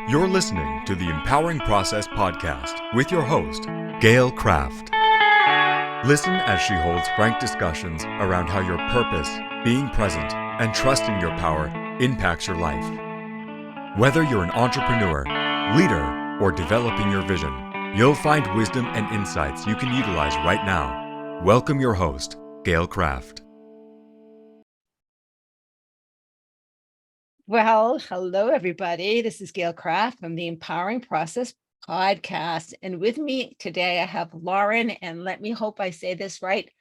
You're listening to the Empowering Process podcast with your host, Gail Kraft. Listen as she holds frank discussions around how your purpose, being present, and trusting your power impacts your life. Whether you're an entrepreneur, leader, or developing your vision, you'll find wisdom and insights you can utilize right now. Welcome your host, Gail Kraft. Well, hello, everybody. This is Gail Kraft from the Empowering Process podcast. And with me today, I have Lauren, and let me hope I say this right,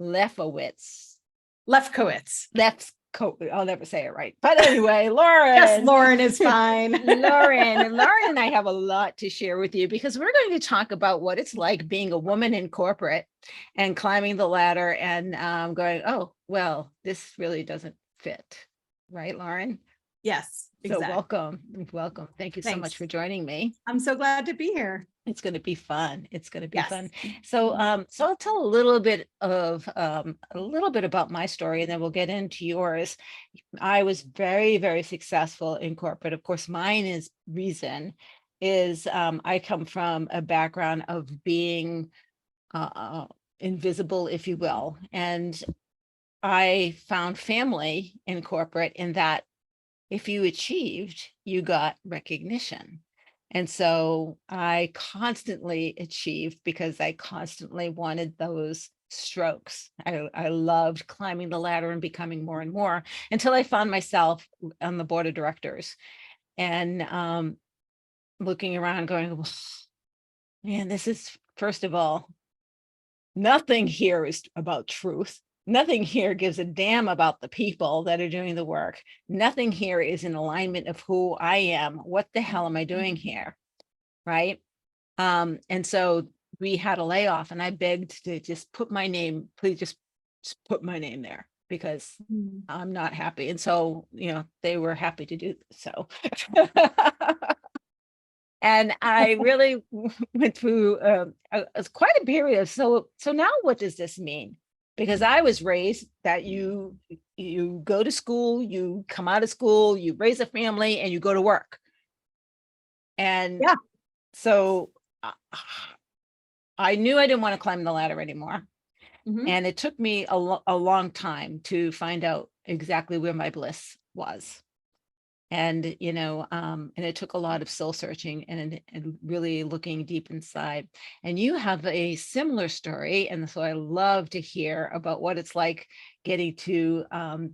Lefkowitz. I'll never say it right. But anyway, Lauren. Yes, Lauren is fine. Lauren and I have a lot to share with you because we're going to talk about what it's like being a woman in corporate and climbing the ladder and going, oh, well, this really doesn't fit. Right, Lauren? Yes, exactly. So welcome. Thank you so much for joining me. I'm so glad to be here. It's going to be fun. Fun. So I'll tell a little bit about my story, and then we'll get into yours. I was very, very successful in corporate. Of course, reason is I come from a background of being invisible, if you will, and I found family in corporate in that if you achieved, you got recognition. And so I constantly achieved because I constantly wanted those strokes. I loved climbing the ladder and becoming more and more until I found myself on the board of directors and looking around going, man, this is, first of all, nothing here is about truth. Nothing here gives a damn about the people that are doing the work. Nothing here is in alignment of who I am. What the hell am I doing here? Right. And so we had a layoff and I begged to just put my name, please just put my name there because I'm not happy. And so, they were happy to do so. And I really went through quite a period. So now what does this mean? Because I was raised that you go to school, you come out of school, you raise a family, and you go to work. And so I knew I didn't want to climb the ladder anymore. Mm-hmm. And it took me a long time to find out exactly where my bliss was. And, and it took a lot of soul searching and really looking deep inside. And you have a similar story. And so I love to hear about what it's like getting to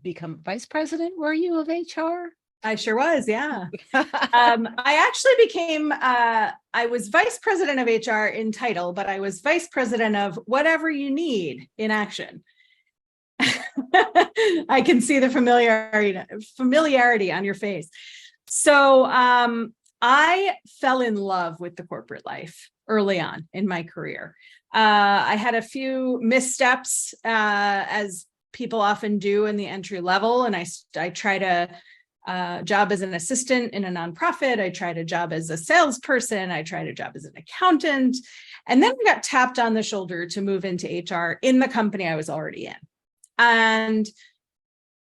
become vice president. Were you of HR? I sure was. Yeah. I actually became, I was vice president of HR in title, but I was vice president of whatever you need in action. I can see the familiarity on your face. So I fell in love with the corporate life early on in my career. I had a few missteps, as people often do in the entry level, and I tried a job as an assistant in a nonprofit. I tried a job as a salesperson. I tried a job as an accountant, and then I got tapped on the shoulder to move into HR in the company I was already in. And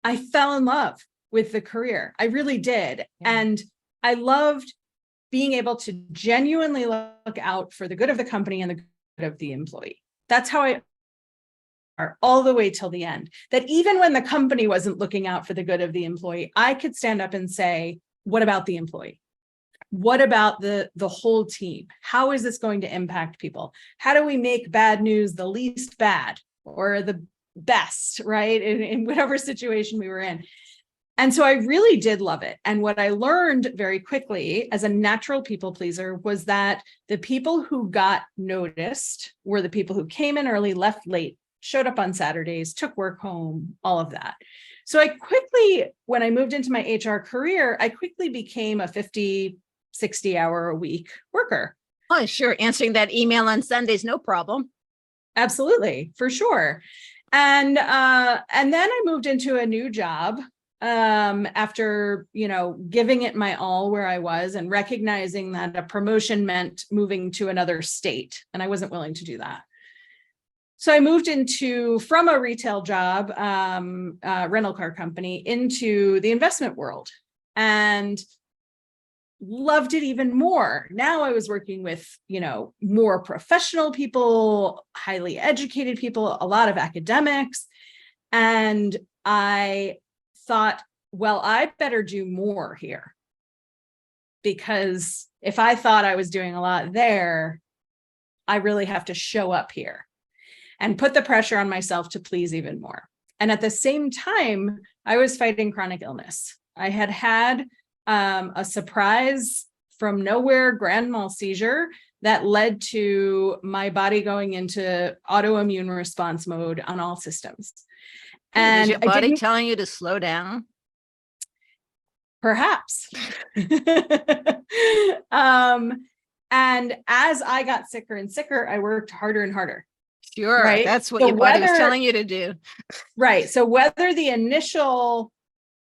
I fell in love with the career. I really did. Yeah. And I loved being able to genuinely look out for the good of the company and the good of the employee. That's how I are all the way till the end. That even when the company wasn't looking out for the good of the employee, I could stand up and say, what about the employee? What about the whole team? How is this going to impact people? How do we make bad news the least bad or the best, right? In whatever situation we were in. And so I really did love it. And what I learned very quickly as a natural people pleaser was that the people who got noticed were the people who came in early, left late, showed up on Saturdays, took work home, all of that. So I quickly, when I moved into my HR career, I quickly became a 50, 60 hour a week worker. Oh, sure. Answering that email on Sundays, no problem. Absolutely, for sure. And then I moved into a new job after, giving it my all where I was and recognizing that a promotion meant moving to another state. And I wasn't willing to do that. So I moved from a retail job, rental car company, into the investment world. And loved it even more. Now I was working with, more professional people, highly educated people, a lot of academics. And I thought, well, I better do more here. Because if I thought I was doing a lot there, I really have to show up here and put the pressure on myself to please even more. And at the same time, I was fighting chronic illness. I had a surprise from nowhere grand mal seizure that led to my body going into autoimmune response mode on all systems. And was your body telling you to slow down? Perhaps. And as I got sicker and sicker, I worked harder and harder. Sure, right? That's what your body was telling you to do. Right. So whether the initial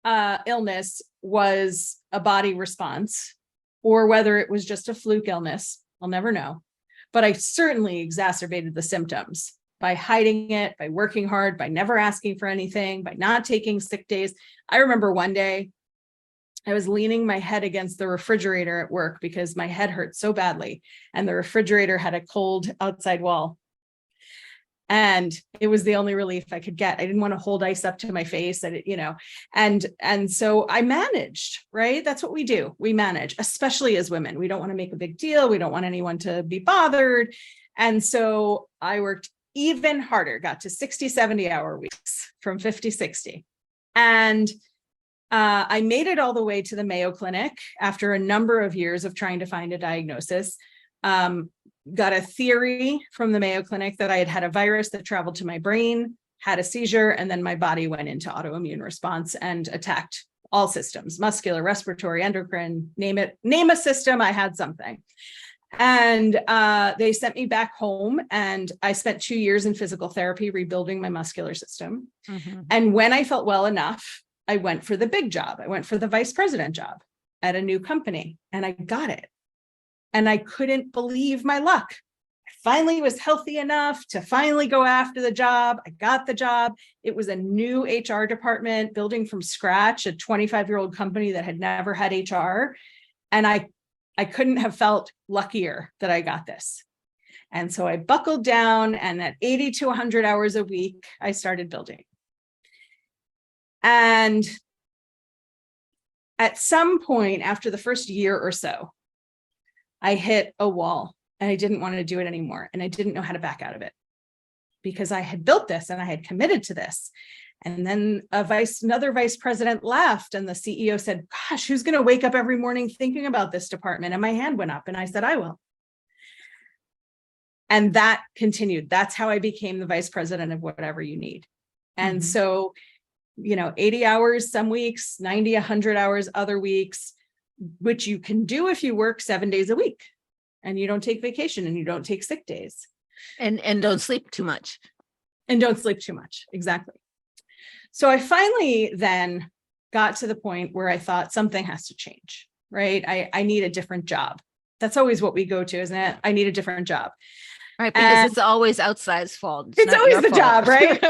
illness was a body response or whether it was just a fluke illness, I'll never know. But I certainly exacerbated the symptoms by hiding it, by working hard, by never asking for anything, by not taking sick days. I remember one day I was leaning my head against the refrigerator at work because my head hurt so badly, and the refrigerator had a cold outside wall. And it was the only relief I could get. I didn't want to hold ice up to my face, and so I managed, right? That's what we do. We manage, especially as women. We don't want to make a big deal. We don't want anyone to be bothered. And so I worked even harder, got to 60, 70-hour weeks from 50, 60. And I made it all the way to the Mayo Clinic after a number of years of trying to find a diagnosis. Got a theory from the Mayo Clinic that I had had a virus that traveled to my brain, had a seizure, and then my body went into autoimmune response and attacked all systems, muscular, respiratory, endocrine, name a system, I had something. And they sent me back home, and I spent 2 years in physical therapy, rebuilding my muscular system. Mm-hmm. And when I felt well enough, I went for the big job. I went for the vice president job at a new company, and I got it. And I couldn't believe my luck. I finally was healthy enough to finally go after the job. I got the job. It was a new HR department building from scratch, a 25-year-old company that had never had HR. And I couldn't have felt luckier that I got this. And so I buckled down, and at 80 to 100 hours a week, I started building. And at some point after the first year or so, I hit a wall, and I didn't want to do it anymore. And I didn't know how to back out of it because I had built this and I had committed to this. And then another vice president left, and the CEO said, gosh, who's going to wake up every morning thinking about this department? And my hand went up, and I said, I will. And that continued. That's how I became the vice president of whatever you need. And mm-hmm. So, 80 hours some weeks, 90, 100 hours other weeks, which you can do if you work 7 days a week and you don't take vacation and you don't take sick days. And don't sleep too much. And don't sleep too much. Exactly. So I finally then got to the point where I thought something has to change, right? I need a different job. That's always what we go to, isn't it? I need a different job. Right, because it's always outside's fault. It's always the job, right?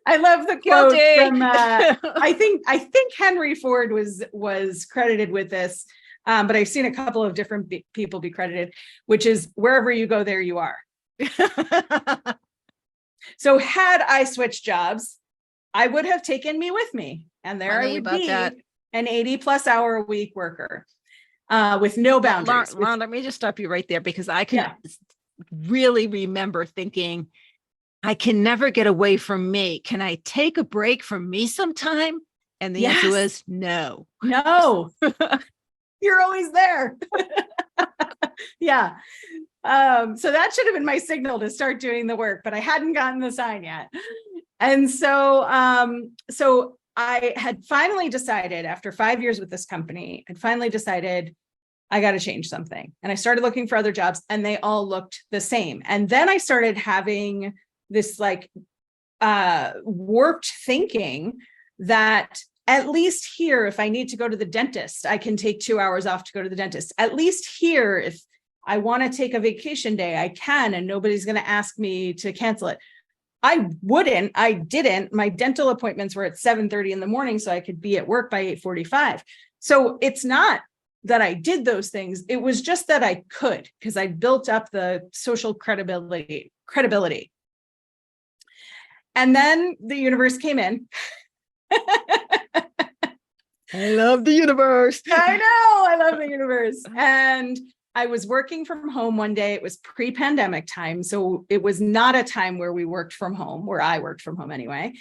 I love the quote from I think Henry Ford was credited with this, but I've seen a couple of different people be credited, which is wherever you go, there you are. So had I switched jobs, I would have taken me with me, and there I would be an 80+ hour a week worker with no boundaries. Lauren, let me just stop you right there, because I can really remember thinking, I can never get away from me. Can I take a break from me sometime? And the answer was no. No. You're always there. Yeah. So that should have been my signal to start doing the work, but I hadn't gotten the sign yet. And so I had finally decided, after 5 years with this company, I'd finally decided I got to change something. And I started looking for other jobs, and they all looked the same. And then I started having this warped thinking that at least here, if I need to go to the dentist, I can take 2 hours off to go to the dentist. At least here, if I want to take a vacation day, I can, and nobody's going to ask me to cancel it. I didn't. My dental appointments were at 7:30 in the morning, so I could be at work by 8:45. So it's not that I did those things. It was just that I could, because I built up the social credibility. And then the universe came in. I love the universe. I know, I love the universe. And I was working from home one day. It was pre-pandemic time. So it was not a time where we worked from home, where I worked from home anyway.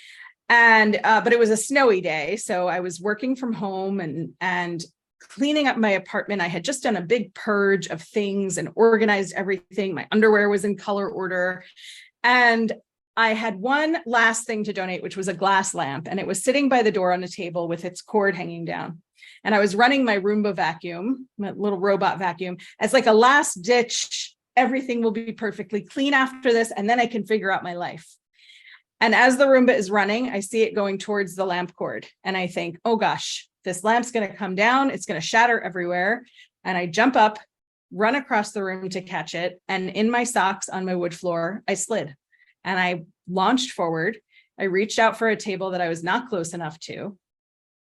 And, but it was a snowy day. So I was working from home and cleaning up my apartment. I had just done a big purge of things and organized everything. My underwear was in color order. And I had one last thing to donate, which was a glass lamp. And it was sitting by the door on a table with its cord hanging down. And I was running my Roomba vacuum, my little robot vacuum, as like a last ditch. Everything will be perfectly clean after this, and then I can figure out my life. And as the Roomba is running, I see it going towards the lamp cord. And I think, oh gosh, this lamp's going to come down. It's going to shatter everywhere. And I jump up, run across the room to catch it. And in my socks on my wood floor, I slid and I launched forward. I reached out for a table that I was not close enough to.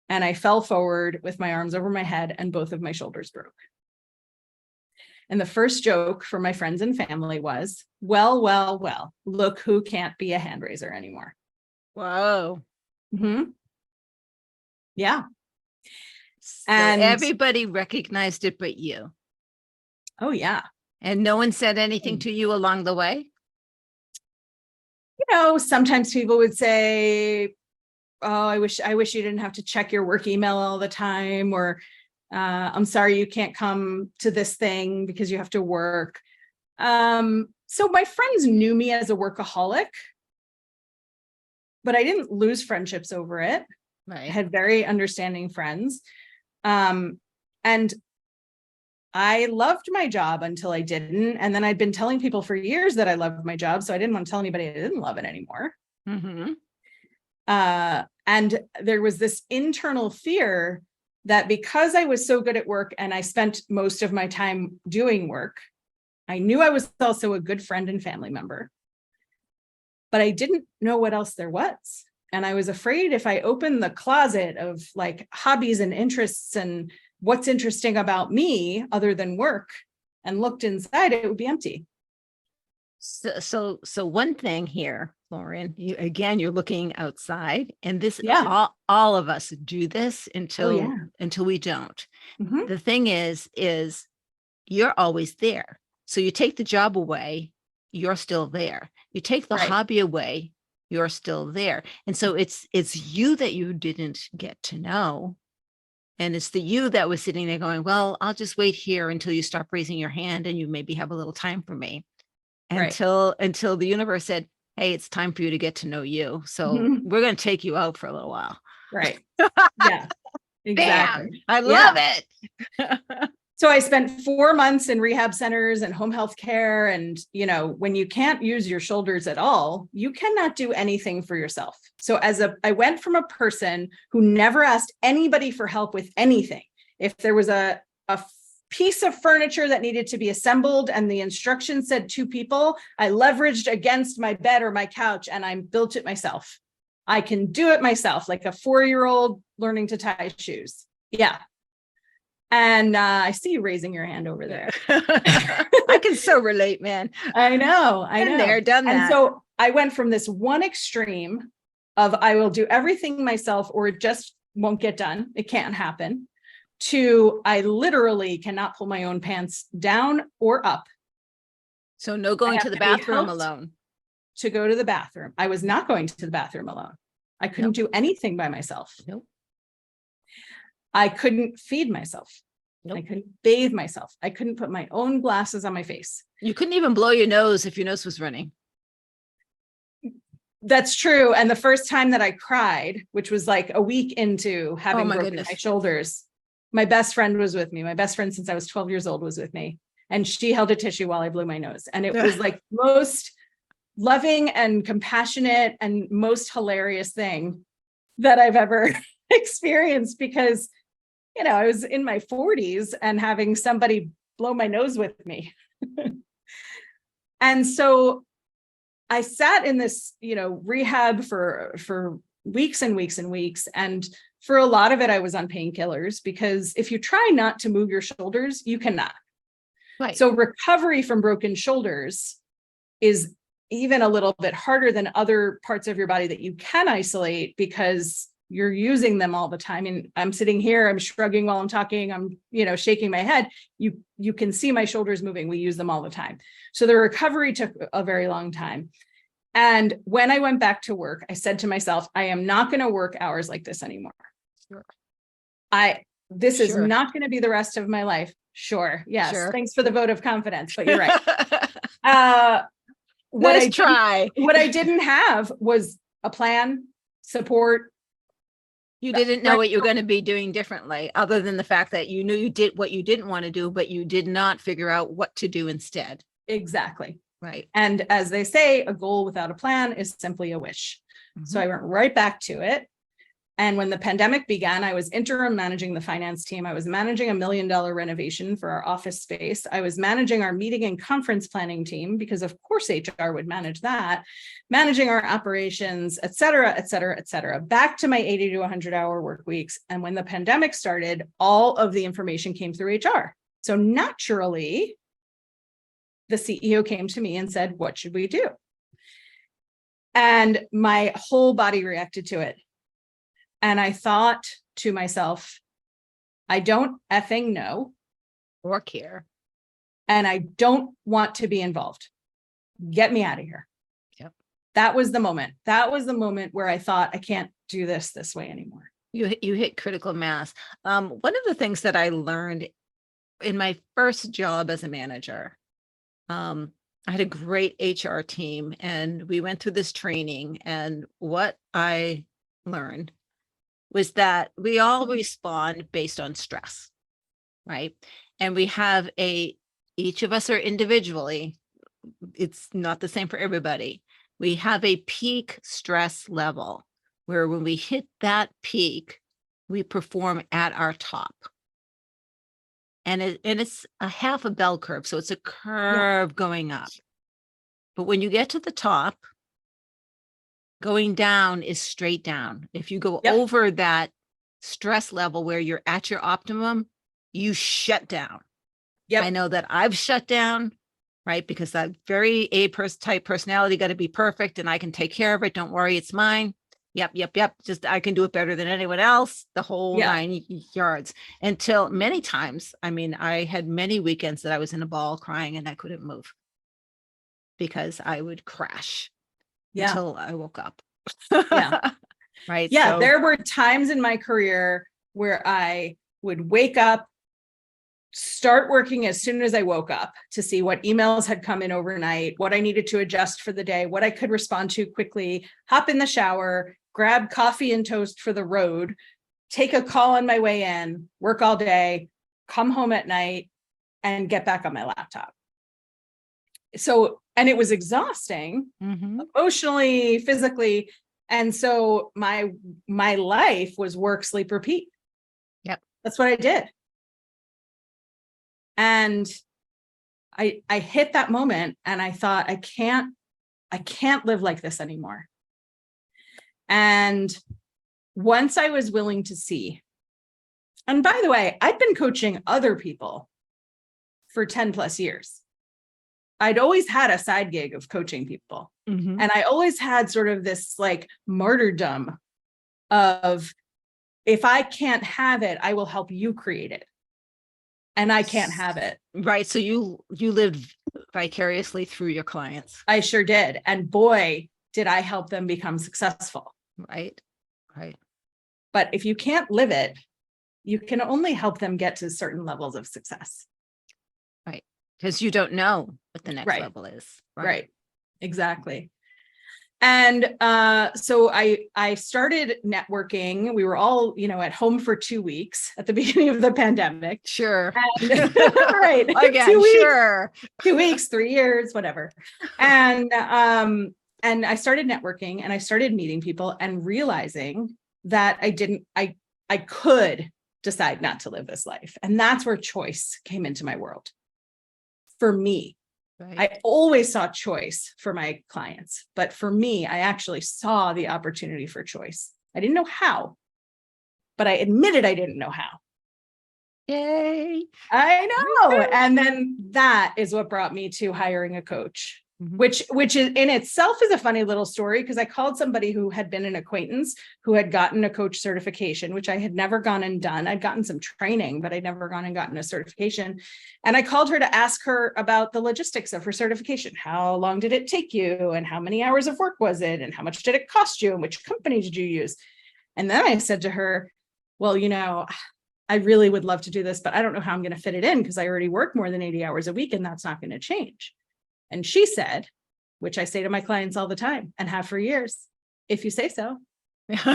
And I fell forward with my arms over my head and both of my shoulders broke. And the first joke for my friends and family was, well, look who can't be a hand raiser anymore. Whoa. Mm-hmm. Yeah. So And everybody recognized it but you. oh, yeah. And no one said anything to you along the way? You know, sometimes people would say, oh, I wish you didn't have to check your work email all the time, or I'm sorry you can't come to this thing because you have to work. So my friends knew me as a workaholic, but I didn't lose friendships over it. Right. I had very understanding friends. And I loved my job until I didn't. And then I'd been telling people for years that I loved my job. So I didn't want to tell anybody I didn't love it anymore. Mm-hmm. And there was this internal fear that because I was so good at work and I spent most of my time doing work, I knew I was also a good friend and family member, but I didn't know what else there was. And I was afraid if I opened the closet of like hobbies and interests and what's interesting about me other than work and looked inside, it would be empty. So one thing here, Lauren, you're looking outside, and this, all of us do this until we don't. Mm-hmm. The thing is you're always there. So you take the job away, you're still there. You take the hobby away, you're still there. And so it's you that you didn't get to know. And it's the you that was sitting there going, well, I'll just wait here until you stop raising your hand and you maybe have a little time for me. Until the universe said, hey, it's time for you to get to know you. So we're going to take you out for a little while. Right. Yeah, exactly. Bam! I love it. So I spent 4 months in rehab centers and home health care. And, you know, when you can't use your shoulders at all, you cannot do anything for yourself. So I went from a person who never asked anybody for help with anything. If there was a piece of furniture that needed to be assembled and the instructions said 2 people, I leveraged against my bed or my couch and I built it myself. I can do it myself, like a 4-year-old learning to tie shoes. Yeah. And I see you raising your hand over there. I can so relate, man. I know. Been there, done that. And so I went from this one extreme of I will do everything myself or it just won't get done. It can't happen. To I literally cannot pull my own pants down or up. So no going to the bathroom alone. To go to the bathroom. I was not going to the bathroom alone. I couldn't do anything by myself. Nope. I couldn't feed myself. Nope. I couldn't bathe myself. I couldn't put my own glasses on my face. You couldn't even blow your nose if your nose was running. That's true. And the first time that I cried, which was like a week into having broken my shoulders, my best friend was with me. My best friend since I was 12 years old was with me. And she held a tissue while I blew my nose. And it was like most loving and compassionate and most hilarious thing that I've ever experienced because, you know, I was in my 40s and having somebody blow my nose with me. And so I sat in this, you know, rehab for weeks and weeks and weeks. And For a lot of it, I was on painkillers, because if you try not to move your shoulders, you cannot. Right. So recovery from broken shoulders is even a little bit harder than other parts of your body that you can isolate, because you're using them all the time. And I'm sitting here, I'm shrugging while I'm talking, I'm, shaking my head. You can see my shoulders moving. We use them all the time. So the recovery took a very long time. And when I went back to work, I said to myself, I am not going to work hours like this anymore. Sure. This is Sure. not going to be the rest of my life. Sure. Yes. Sure. Thanks for the vote of confidence, but you're right. Nice try. What I didn't have was a plan, support. You didn't know what you were going to be doing differently, other than the fact that you knew you did what you didn't want to do, but you did not figure out what to do instead. Exactly. Right. And as they say, a goal without a plan is simply a wish. Mm-hmm. So I went right back to it. And when the pandemic began, I was interim managing the finance team. I was managing $1 million renovation for our office space. I was managing our meeting and conference planning team, because of course HR would manage that, managing our operations, et cetera, et cetera, et cetera, back to my 80 to 100-hour work weeks. And when the pandemic started, all of the information came through HR. So naturally, the CEO came to me and said, what should we do? And my whole body reacted to it. And I thought to myself, I don't effing know or care. And I don't want to be involved. Get me out of here. Yep. That was the moment. That was the moment where I thought, I can't do this way anymore. You hit critical mass. One of the things that I learned in my first job as a manager, I had a great HR team, and we went through this training. And what I learned was that we all respond based on stress, right? And we have each of us are individually, it's not the same for everybody. We have a peak stress level where when we hit that peak, we perform at our top. And it's a half a bell curve. So it's a curve going up. But when you get to the top, going down is straight down. If you go over that stress level where you're at your optimum, you shut down. I know that I've shut down, right? Because that very type personality got to be perfect, and I can take care of it. Don't worry, it's mine. Yep. Just I can do it better than anyone else. The whole 9 yards. Until many times, I had many weekends that I was in a ball crying and I couldn't move because I would crash until I woke up. Right. Yeah. So there were times in my career where I would wake up, start working as soon as I woke up to see what emails had come in overnight, what I needed to adjust for the day, what I could respond to quickly, hop in the shower, grab coffee and toast for the road, take a call on my way in, work all day, come home at night, and get back on my laptop. So, and it was exhausting, emotionally, physically. And so my life was work, sleep, repeat. Yep. That's what I did. And I hit that moment and I thought, I can't live like this anymore. And once I was willing to see, and by the way, I'd been coaching other people for 10 plus years. I'd always had a side gig of coaching people. And I always had sort of this like martyrdom of, if I can't have it, I will help you create it. And I can't have it. Right. So you lived vicariously through your clients. I sure did. And boy, did I help them become successful. Right. But if you can't live it, you can only help them get to certain levels of success. Right. Because you don't know what the next level is. Right. Exactly. And so I started networking. We were all, at home for 2 weeks at the beginning of the pandemic. Sure. And, right. Again, 2 weeks, sure. 2 weeks, 3 years, whatever. And I started networking and I started meeting people and realizing that I could decide not to live this life. And that's where choice came into my world. For me. Right. I always saw choice for my clients, but for me, I actually saw the opportunity for choice. I didn't know how, but I admitted I didn't know how. Yay. I know. And then that is what brought me to hiring a coach. Which is in itself is a funny little story, because I called somebody who had been an acquaintance who had gotten a coach certification, which I had never gone and done. I'd gotten some training, but I'd never gone and gotten a certification. And I called her to ask her about the logistics of her certification. How long did it take you? And how many hours of work was it? And how much did it cost you? And which company did you use? And then I said to her, well, I really would love to do this, but I don't know how I'm going to fit it in, because I already work more than 80 hours a week, and that's not going to change. And she said, which I say to my clients all the time and have for years, if you say so. Didn't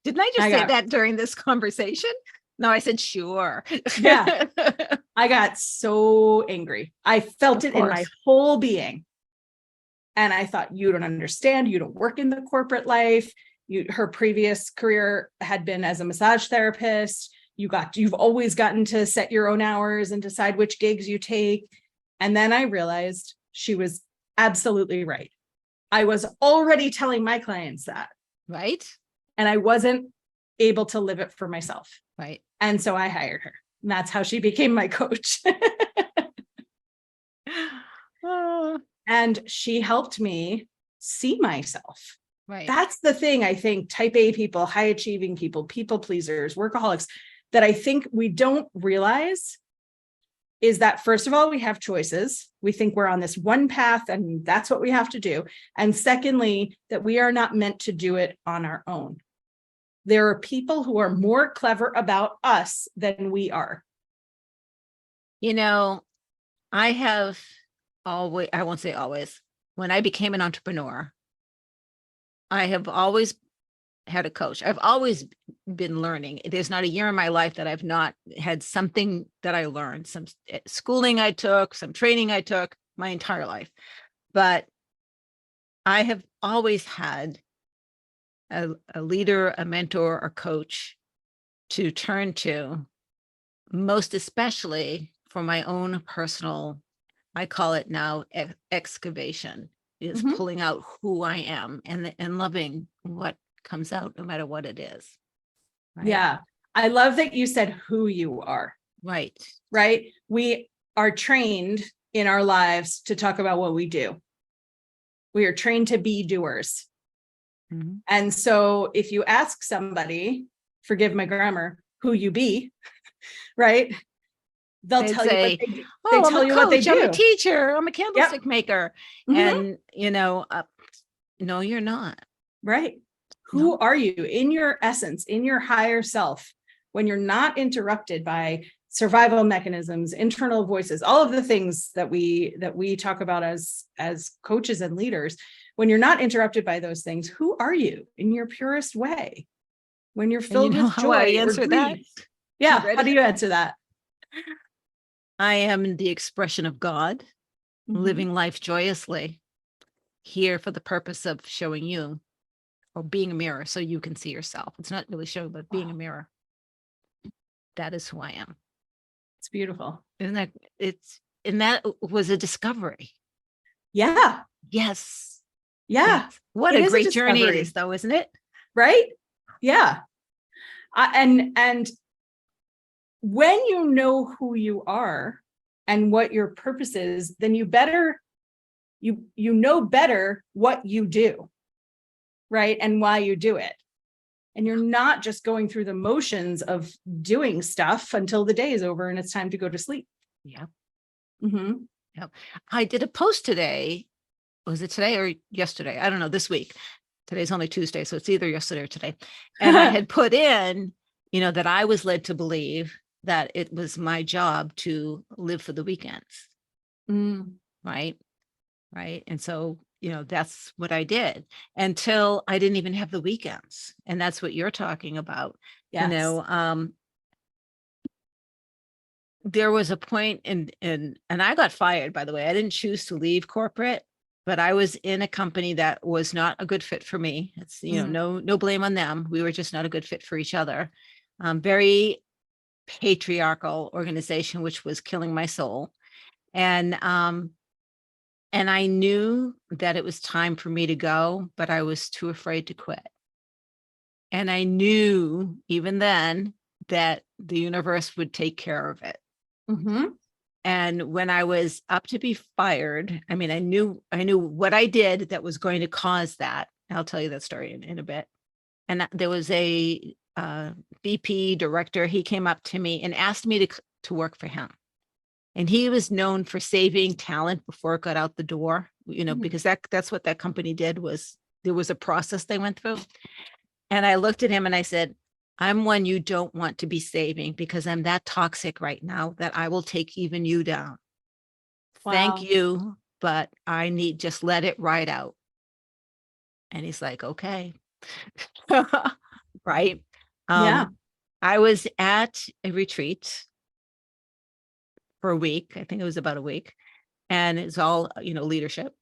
I just say that during this conversation? No, I said, sure. Yeah. I got so angry. I felt it in my whole being. And I thought, you don't understand. You don't work in the corporate life. Her previous career had been as a massage therapist. You've always gotten to set your own hours and decide which gigs you take. And then I realized she was absolutely right. I was already telling my clients that. Right. And I wasn't able to live it for myself. Right. And so I hired her. And that's how she became my coach. And she helped me see myself. Right. That's the thing, I think, type A people, high achieving people, people pleasers, workaholics, that I think we don't realize is that, first of all, we have choices. We think we're on this one path and that's what we have to do. And secondly, that we are not meant to do it on our own. There are people who are more clever about us than we are. I have always, I won't say always, when I became an entrepreneur, I have always had a coach. I've always been learning. There's not a year in my life that I've not had something that I learned, some schooling I took, some training I took, my entire life. But I have always had a leader, a mentor, or coach to turn to, most especially for my own personal, I call it now excavation, is pulling out who I am and loving what comes out, no matter what it is. Right? Yeah. I love that you said who you are. Right. Right. We are trained in our lives to talk about what we do. We are trained to be doers. And so if you ask somebody, forgive my grammar, who you be, right? They'll tell you what they do. Oh, I'm a coach, I'm a teacher, I'm a candlestick maker. And, no, you're not. Right. Who are you in your essence, in your higher self, when you're not interrupted by survival mechanisms, internal voices, all of the things that we talk about as coaches and leaders? When you're not interrupted by those things, who are you in your purest way? When you're filled with joy, I answer that. Yeah. How do you answer that? I am the expression of God, living life joyously, here for the purpose of showing you, or being a mirror so you can see yourself. It's not really showing, but being a mirror. That is who I am. It's beautiful. And that was a discovery. Yeah. Yes. Yeah. Yes. What a great journey it is, though, isn't it? Right? Yeah. And when you know who you are and what your purpose is, then you know better what you do, right? And why you do it. And you're not just going through the motions of doing stuff until the day is over and it's time to go to sleep. Yeah. Yeah. I did a post today. Was it today or yesterday? I don't know, this week. Today's only Tuesday, so it's either yesterday or today. And I had put in, that I was led to believe that it was my job to live for the weekends. Right. And so, that's what I did until I didn't even have the weekends. And that's what you're talking about. Yes. There was a point and I got fired, by the way. I didn't choose to leave corporate, but I was in a company that was not a good fit for me. It's, no blame on them. We were just not a good fit for each other. Very patriarchal organization, which was killing my soul. And I knew that it was time for me to go, but I was too afraid to quit. And I knew even then that the universe would take care of it. Mhm. And when I was up to be fired, I mean, I knew what I did that was going to cause that. I'll tell you that story in a bit. And there was a VP director. He came up to me and asked me to work for him. And he was known for saving talent before it got out the door, because that's what that company did. Was there was a process they went through. And I looked at him and I said, I'm one you don't want to be saving, because I'm that toxic right now that I will take even you down. Wow. Thank you, but I need, just let it ride out. And he's like, okay. Right. Yeah. I was at a retreat for a week. I think it was about a week. And it's all, leadership.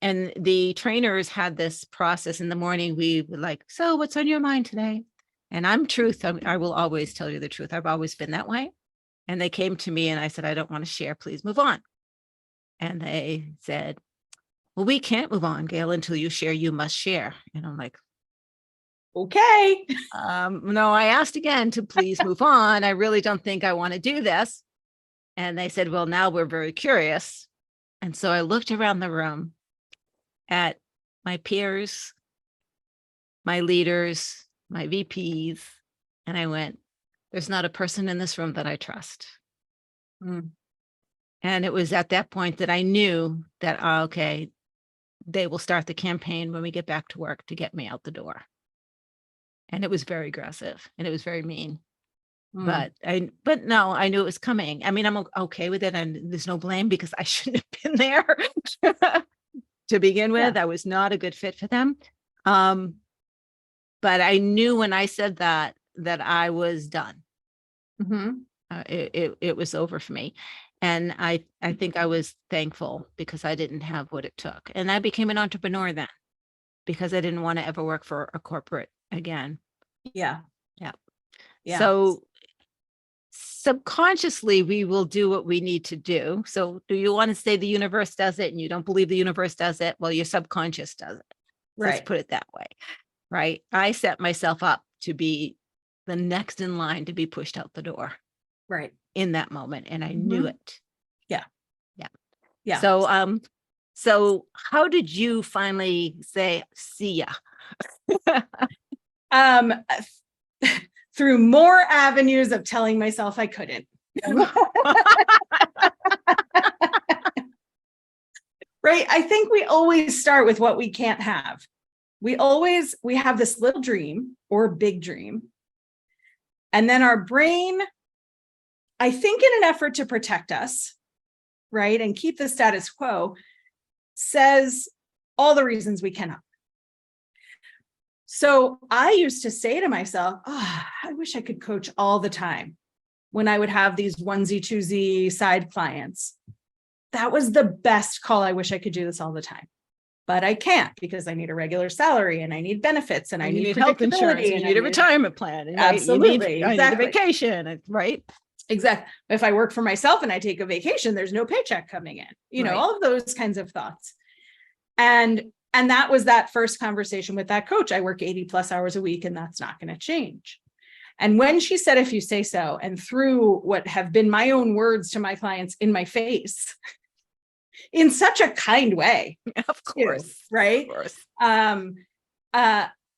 And the trainers had this process in the morning. We were like, so what's on your mind today? And I will always tell you the truth. I've always been that way. And they came to me and I said, I don't want to share, please move on. And they said, well, we can't move on, Gail, until you share, you must share. And I'm like, okay. No, I asked again to please move on. I really don't think I want to do this. And they said, well, now we're very curious. And so I looked around the room at my peers, my leaders, my VPs, and I went, there's not a person in this room that I trust. Mm. And it was at that point that I knew that, okay, they will start the campaign when we get back to work to get me out the door. And it was very aggressive and it was very mean. But no, I knew it was coming. I mean, I'm okay with it. And there's no blame, because I shouldn't have been there to begin with. I was not a good fit for them. But I knew when I said that I was done. It was over for me. And I think I was thankful, because I didn't have what it took. And I became an entrepreneur then, because I didn't want to ever work for a corporate again. Yeah. So subconsciously, we will do what we need to do. So do you want to say the universe does it and you don't believe the universe does it? Well, your subconscious does it. Right. Let's put it that way. Right. I set myself up to be the next in line to be pushed out the door. Right. In that moment. And I knew it. Yeah. So how did you finally say, see ya? Through more avenues of telling myself I couldn't. Right. I think we always start with what we can't have. We have this little dream or big dream. And then our brain, I think in an effort to protect us, right, and keep the status quo, says all the reasons we cannot. So I used to say to myself, I wish I could coach all the time when I would have these onesie, twosie side clients. That was the best call. I wish I could do this all the time, but I can't, because I need a regular salary and I need benefits and I need health insurance and you need a retirement plan. And absolutely. I need a vacation, right? Exactly. If I work for myself and I take a vacation, there's no paycheck coming in, all of those kinds of thoughts. And that was that first conversation with that coach. I work 80 plus hours a week and that's not going to change. And when she said, if you say so, and through what have been my own words to my clients in my face, in such a kind way, of course, right? Of course.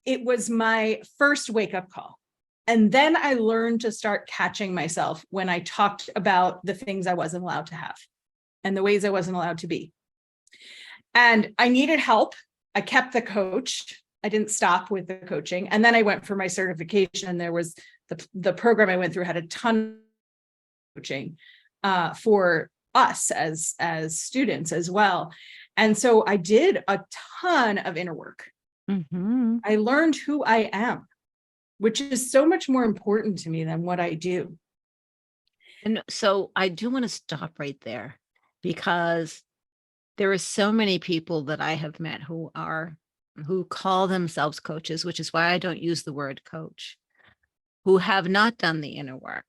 It was my first wake up call. And then I learned to start catching myself when I talked about the things I wasn't allowed to have and the ways I wasn't allowed to be. And I needed help. I kept the coach. I didn't stop with the coaching. And then I went for my certification, and there was the program I went through had a ton of coaching for us as students as well. And so I did a ton of inner work. I learned who I am, which is so much more important to me than what I do. And so I do want to stop right there, because there are so many people that I have met who call themselves coaches, which is why I don't use the word coach, who have not done the inner work,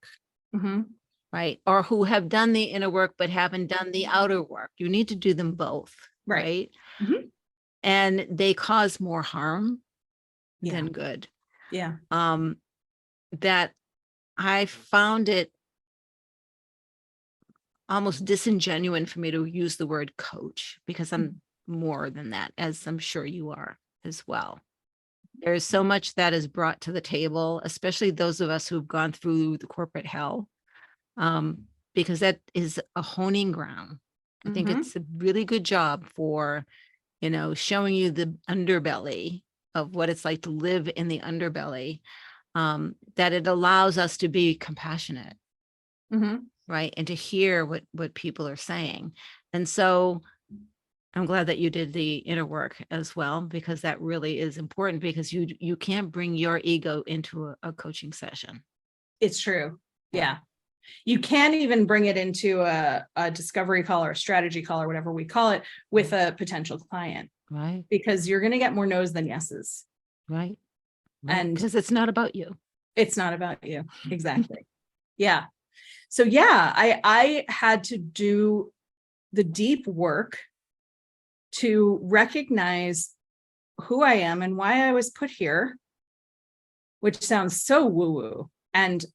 right? Or who have done the inner work, but haven't done the outer work. You need to do them both, right? And they cause more harm than good. Yeah. that I found it almost disingenuous for me to use the word coach, because I'm more than that, as I'm sure you are as well. There's so much that is brought to the table, especially those of us who've gone through the corporate hell, because that is a honing ground. I think it's a really good job for, showing you the underbelly of what it's like to live in the underbelly, that it allows us to be compassionate, right? And to hear what people are saying. And so I'm glad that you did the inner work as well, because that really is important, because you can't bring your ego into a coaching session. It's true. Yeah. You can't even bring it into a discovery call or a strategy call or whatever we call it with a potential client. Right. Because you're going to get more no's than yeses. Right. And because it's not about you. It's not about you. Exactly. Yeah. So yeah, I had to do the deep work to recognize who I am and why I was put here, which sounds so woo-woo. And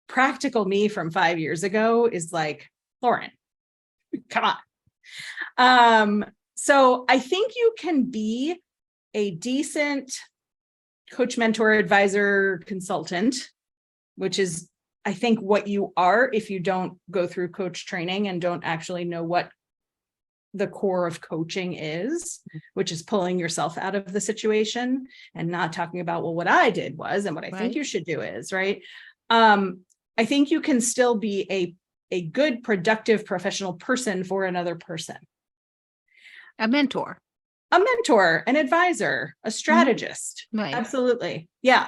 practical me from 5 years ago is like, Lauren, come on. So I think you can be a decent coach, mentor, advisor, consultant, which is, I think, what you are if you don't go through coach training and don't actually know what the core of coaching is, which is pulling yourself out of the situation and not talking about, well, what I did was, and what I think you should do is, right? I think you can still be a good, productive, professional person for another person. A mentor, An advisor, a strategist. Right. Absolutely. Yeah.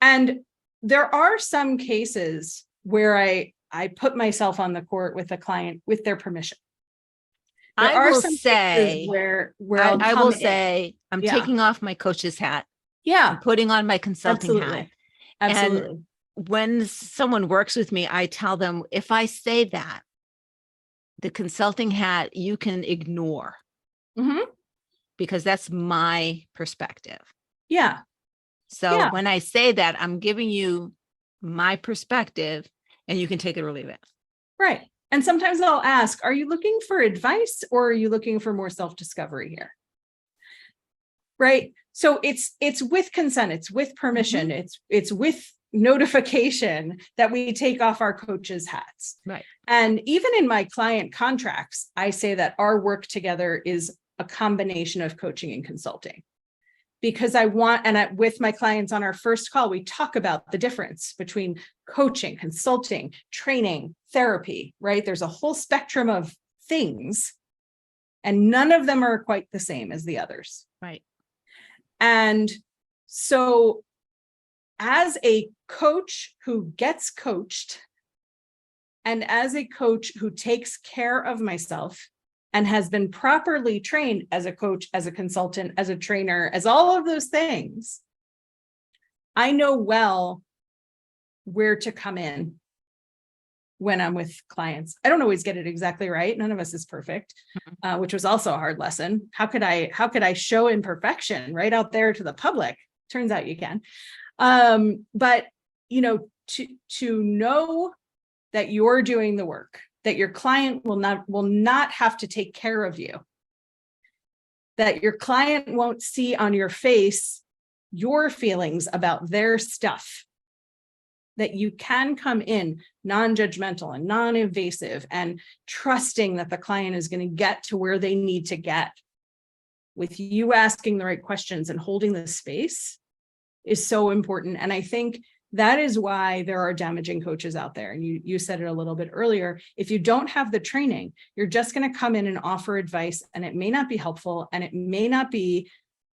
And there are some cases where I put myself on the court with a client with their permission. There are some cases where I will say I'm taking off my coach's hat. Yeah. I'm putting on my consulting hat. Absolutely. And when someone works with me, I tell them, if I say that, the consulting hat, you can ignore, because that's my perspective. Yeah. So when I say that, I'm giving you my perspective, and you can take it or leave it. Right. And sometimes I'll ask, are you looking for advice, or are you looking for more self-discovery here? Right. So it's with consent, it's with permission, it's with notification that we take off our coach's hats. Right. And even in my client contracts, I say that our work together is a combination of coaching and consulting. Because with my clients on our first call, we talk about the difference between coaching, consulting, training, therapy, right? There's a whole spectrum of things, and none of them are quite the same as the others. Right. And so as a coach who gets coached, and as a coach who takes care of myself and has been properly trained as a coach, as a consultant, as a trainer, as all of those things, I know well where to come in when I'm with clients. I don't always get it exactly right. None of us is perfect, which was also a hard lesson. How could I show imperfection right out there to the public? Turns out you can. But to know that you're doing the work, that your client will not have to take care of you, that your client won't see on your face your feelings about their stuff, that you can come in non-judgmental and non-invasive and trusting that the client is going to get to where they need to get with you asking the right questions and holding the space is so important. And I think that is why there are damaging coaches out there. And you said it a little bit earlier. If you don't have the training, you're just going to come in and offer advice, and it may not be helpful, and it may not be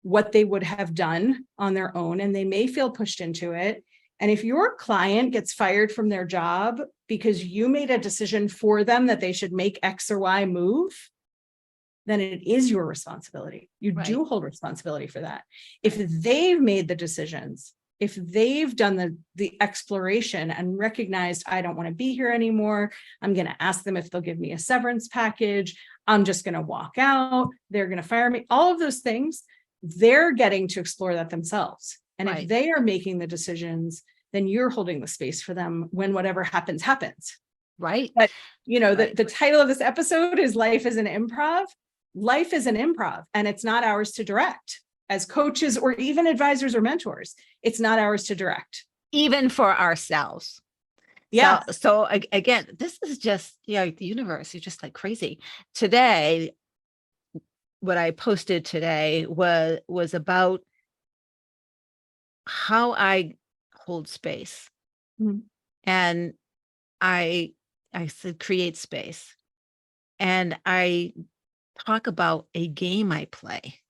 what they would have done on their own, and they may feel pushed into it. And if your client gets fired from their job because you made a decision for them that they should make X or Y move, then it is your responsibility. You do hold responsibility for that. If they've made the decisions, if they've done the exploration and recognized, I don't want to be here anymore, I'm going to ask them if they'll give me a severance package, I'm just going to walk out, they're going to fire me, all of those things, they're getting to explore that themselves. And Right. if they are making the decisions, then you're holding the space for them when whatever happens, happens. Right. But, you know, Right. the title of this episode is Life is an Improv. Life is an improv, and it's not ours to direct. As coaches or even advisors or mentors, it's not ours to direct. Even for ourselves. Yeah. So again, this is just, the universe. You're just like crazy. Today, what I posted today was about how I hold space. Mhm. And I said, create space. And I talk about a game I play.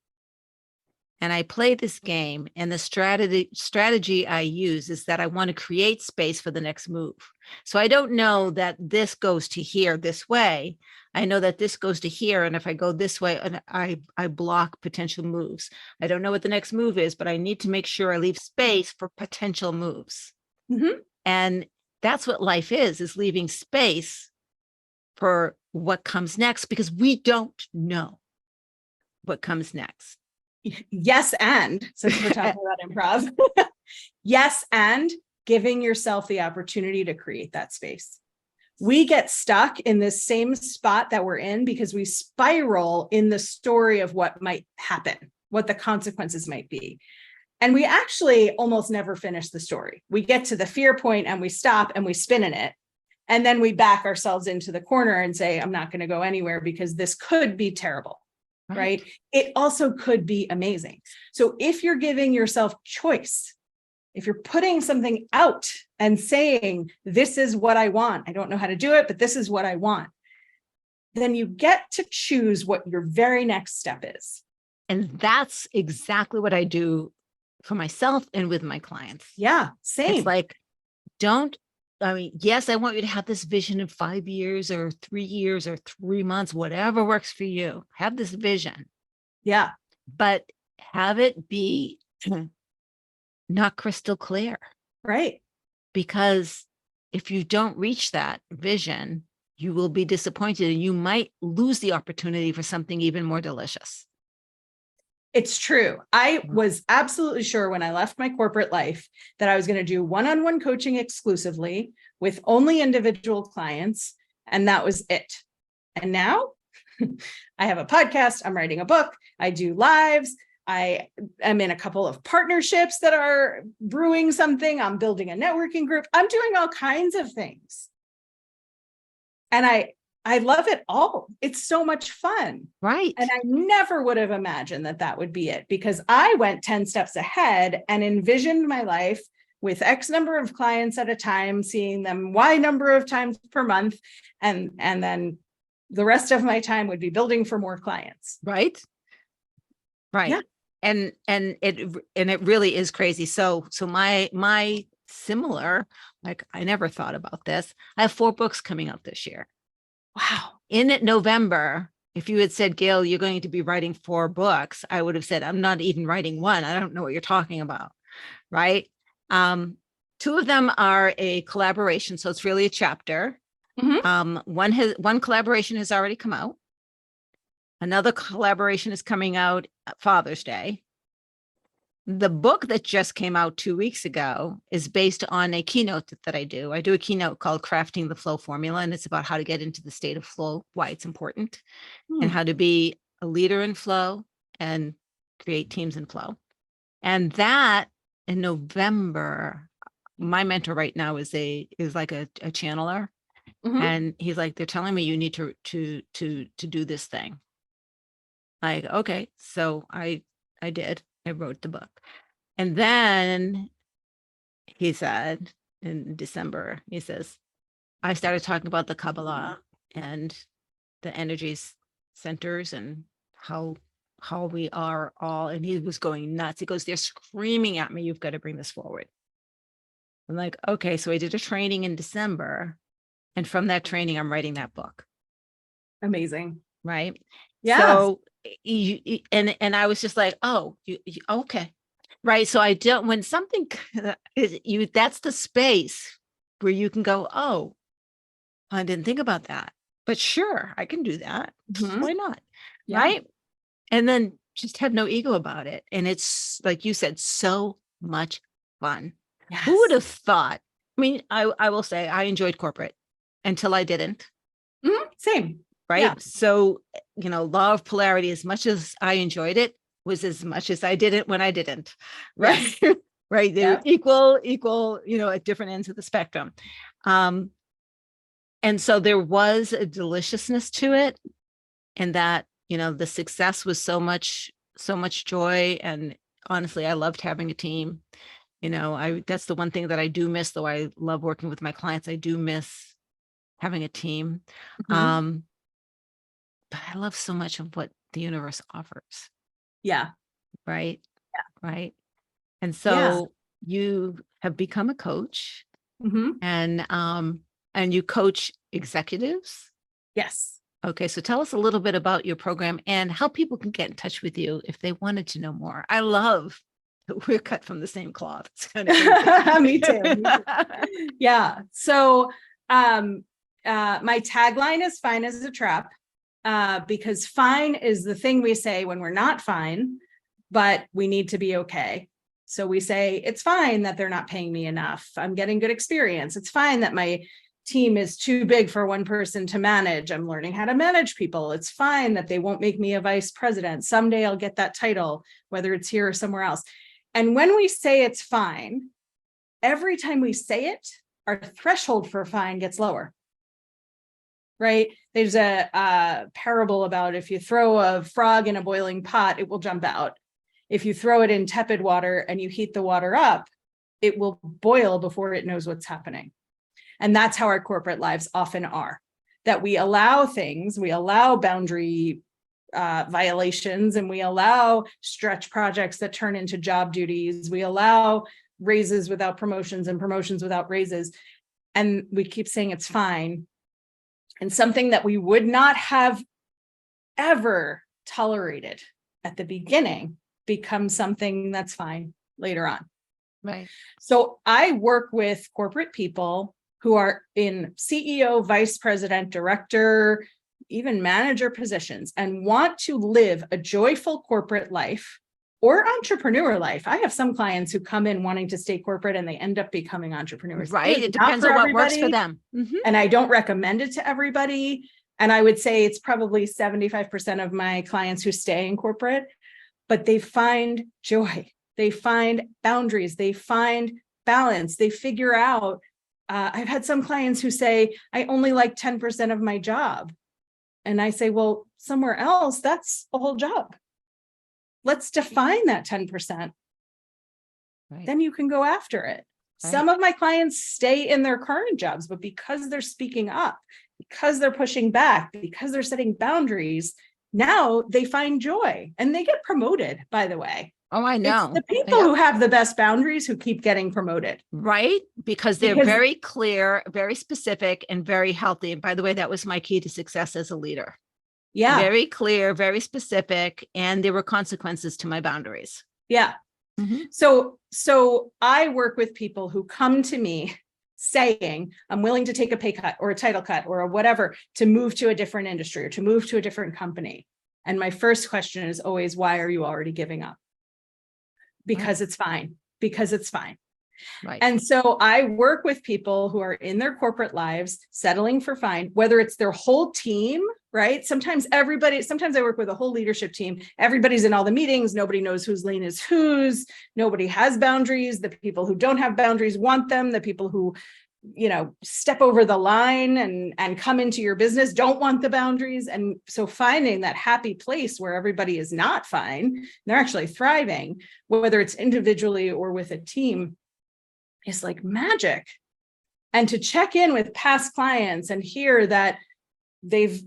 And I play this game, and the strategy I use is that I want to create space for the next move. So I don't know that this goes to here this way. I know that this goes to here, and if I go this way, and I block potential moves. I don't know what the next move is, but I need to make sure I leave space for potential moves. Mhm. And that's what life is leaving space for what comes next, because we don't know what comes next. Yes, and since we're talking about improv, yes, and giving yourself the opportunity to create that space. We get stuck in this same spot that we're in because we spiral in the story of what might happen, what the consequences might be. And we actually almost never finish the story. We get to the fear point and we stop and we spin in it. And then we back ourselves into the corner and say, I'm not going to go anywhere because this could be terrible. Right. It also could be amazing. So if you're giving yourself choice, if you're putting something out and saying, this is what I want, I don't know how to do it, but this is what I want, then you get to choose what your very next step is. And that's exactly what I do for myself and with my clients. Yeah, same. It's like, yes, I want you to have this vision in 5 years or 3 years or 3 months, whatever works for you. Have this vision. Yeah. But have it be not crystal clear. Right. Because if you don't reach that vision, you will be disappointed and you might lose the opportunity for something even more delicious. It's true. I was absolutely sure when I left my corporate life that I was going to do one-on-one coaching exclusively with only individual clients, and that was it. And now I have a podcast, I'm writing a book, I do lives, I am in a couple of partnerships that are brewing something, I'm building a networking group, I'm doing all kinds of things. And I love it all. It's so much fun. Right. And I never would have imagined that that would be it, because I went 10 steps ahead and envisioned my life with X number of clients at a time, seeing them Y number of times per month. And then the rest of my time would be building for more clients. Right. Right. Yeah. And it really is crazy. So my similar, like, I never thought about this. I have 4 books coming out this year. Wow. In November, if you had said, Gail, you're going to be writing 4 books, I would have said, I'm not even writing one. I don't know what you're talking about. Right. 2 of them are a collaboration. So it's really a chapter. Mhm. One collaboration has already come out. Another collaboration is coming out Father's Day. The book that just came out 2 weeks ago is based on a keynote that I do. I do a keynote called Crafting the Flow Formula, and it's about how to get into the state of flow, why it's important, and how to be a leader in flow and create teams in flow. And that in November, my mentor right now is like a channeler. Mhm. And he's like, they're telling me you need to do this thing. Like, okay, so I did. I wrote the book. And then he said in December, he says, I started talking about the Kabbalah and the energies centers and how we are all, and he was going nuts. He goes, they're screaming at me, you've got to bring this forward. I'm like, okay. So I did a training in December. And from that training, I'm writing that book. Amazing. Right. Yeah. So and I was just like, oh, you okay. Right. So I don't, when something is that's the space where you can go, oh, I didn't think about that, but sure, I can do that. Mhm. Why not? Yeah. Right. And then just have no ego about it. And it's like you said, so much fun. Yes. Who would have thought? I mean, I will say I enjoyed corporate until I didn't. Same. Right. Yeah. So, law of polarity, as much as I enjoyed it, was as much as I didn't when I didn't. Right. Yes. Right. They were equal, at different ends of the spectrum. And so there was a deliciousness to it, and that, the success was so much joy. And honestly, I loved having a team. That's the one thing that I do miss, though I love working with my clients. I do miss having a team. Mhm. But I love so much of what the universe offers. Yeah. Right. Yeah. Right. And Yeah. so you have become a coach, Mhm. and you coach executives. Yes. Okay. So tell us a little bit about your program and how people can get in touch with you if they wanted to know more. I love that we're cut from the same cloth. It's kind of crazy. Me too. Yeah. So my tagline is fine as a trap, because fine is the thing we say when we're not fine, but we need to be okay. So we say, it's fine that they're not paying me enough. I'm getting good experience. It's fine that my team is too big for one person to manage. I'm learning how to manage people. It's fine that they won't make me a vice president. Someday I'll get that title, whether it's here or somewhere else. And when we say it's fine, every time we say it, our threshold for fine gets lower. Right? There's a parable about if you throw a frog in a boiling pot, it will jump out. If you throw it in tepid water and you heat the water up, it will boil before it knows what's happening. And that's how our corporate lives often are, that we allow things, we allow boundary violations, and we allow stretch projects that turn into job duties. We allow raises without promotions and promotions without raises. And we keep saying it's fine. And something that we would not have ever tolerated at the beginning becomes something that's fine later on. Right. So I work with corporate people who are in CEO, vice president, director, even manager positions, and want to live a joyful corporate life or entrepreneur life. I have some clients who come in wanting to stay corporate and they end up becoming entrepreneurs. Right. It depends on what works for them. Mm-hmm. And I don't recommend it to everybody. And I would say it's probably 75% of my clients who stay in corporate, but they find joy. They find boundaries. They find balance. They figure out. I've had some clients who say, I only like 10% of my job. And I say, well, somewhere else, that's a whole job. Let's define that 10%. Right. Then you can go after it. Right. Some of my clients stay in their current jobs, but because they're speaking up, because they're pushing back, because they're setting boundaries, now they find joy and they get promoted, by the way. Oh, I know. It's the people who have the best boundaries who keep getting promoted. Right. Because they're very clear, very specific, and very healthy. And by the way, that was my key to success as a leader. Yeah. Very clear, very specific. And there were consequences to my boundaries. Yeah. Mm-hmm. So I work with people who come to me saying, I'm willing to take a pay cut or a title cut or a whatever to move to a different industry or to move to a different company. And my first question is always, why are you already giving up? Because it's fine. Because it's fine. Right. And so I work with people who are in their corporate lives, settling for fine, whether it's their whole team, right? Sometimes I work with a whole leadership team. Everybody's in all the meetings. Nobody knows whose lane is whose. Nobody has boundaries. The people who don't have boundaries want them. The people who, step over the line and come into your business don't want the boundaries. And so finding that happy place where everybody is not fine, they're actually thriving, whether it's individually or with a team, is like magic. And to check in with past clients and hear that they've,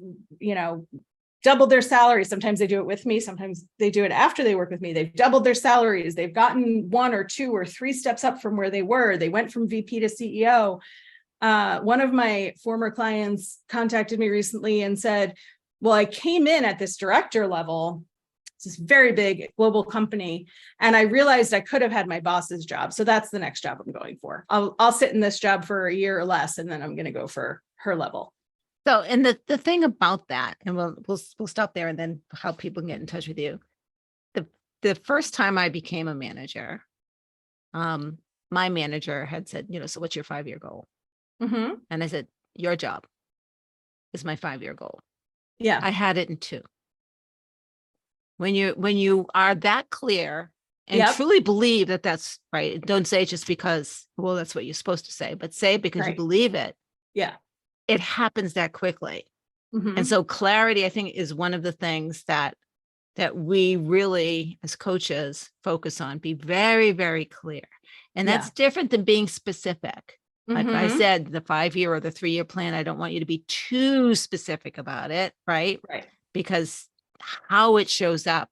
doubled their salary. Sometimes they do it with me. Sometimes they do it after they work with me. They've doubled their salaries. They've gotten 1 or 2 or 3 steps up from where they were. They went from VP to CEO. One of my former clients contacted me recently and said, well, I came in at this director level. It's this very big global company. And I realized I could have had my boss's job. So that's the next job I'm going for. I'll sit in this job for a year or less, and then I'm going to go for her level. So, and the thing about that, and we'll stop there, and then how people can get in touch with you. The first time I became a manager, my manager had said, so what's your 5-year goal? Mm-hmm. And I said, your job is my 5-year goal. Yeah. I had it in 2. When you are that clear and Yep. truly believe that that's right, don't say it just because, well, that's what you're supposed to say, but say it because you Right. believe it. Yeah. It happens that quickly. Mhm. And so clarity, I think, is one of the things that we really, as coaches, focus on. Be very, very clear. And that's different than being specific. Like I Mhm. said, the 5-year or the 3-year plan, I don't want you to be too specific about it, right? Right. Because how it shows up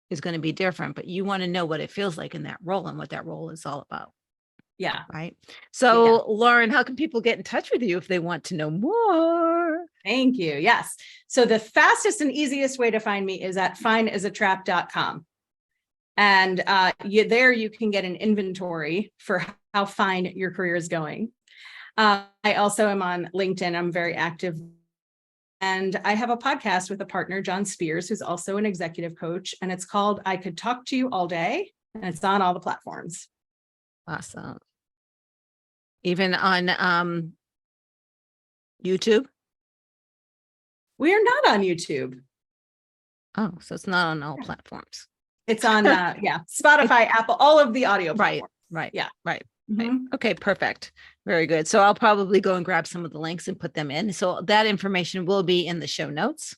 is going to be different, but you want to know what it feels like in that role and what that role is all about. Yeah. Right. So, Lauren, how can people get in touch with you if they want to know more? Thank you. Yes. So the fastest and easiest way to find me is at fineasatrap.com. And there you can get an inventory for how fine your career is going. I also am on LinkedIn. I'm very active. And I have a podcast with a partner, John Spears, who's also an executive coach. And it's called I Could Talk to You All Day. And it's on all the platforms. Awesome. Even on YouTube? We are not on YouTube. Oh, so it's not on all platforms. It's on, Spotify, Apple, all of the audio platforms. Right. Yeah. Right. Mhm. Okay, perfect. Very good. So I'll probably go and grab some of the links and put them in. So that information will be in the show notes.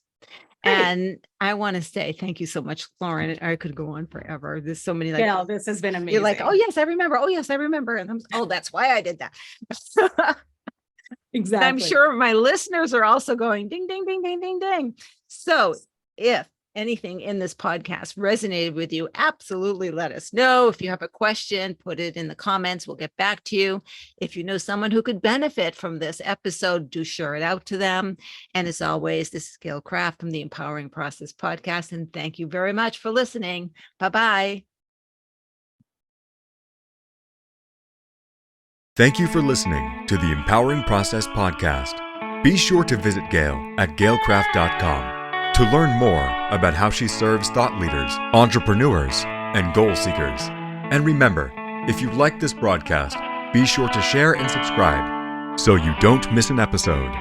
Great. And I want to say thank you so much, Lauren. I could go on forever. There's so many This has been amazing. You're like, oh yes, I remember. Oh yes, I remember. And I'm that's why I did that. Exactly. I'm sure my listeners are also going ding, ding, ding, ding, ding, ding. So if anything in this podcast resonated with you, absolutely let us know. If you have a question, put it in the comments. We'll get back to you. If you know someone who could benefit from this episode, do share it out to them. And as always, this is Gail Craft from the Empowering Process Podcast. And thank you very much for listening. Bye-bye. Thank you for listening to the Empowering Process Podcast. Be sure to visit Gail at gailcraft.com to learn more about how she serves thought leaders, entrepreneurs, and goal seekers. And remember, if you like this broadcast, be sure to share and subscribe so you don't miss an episode.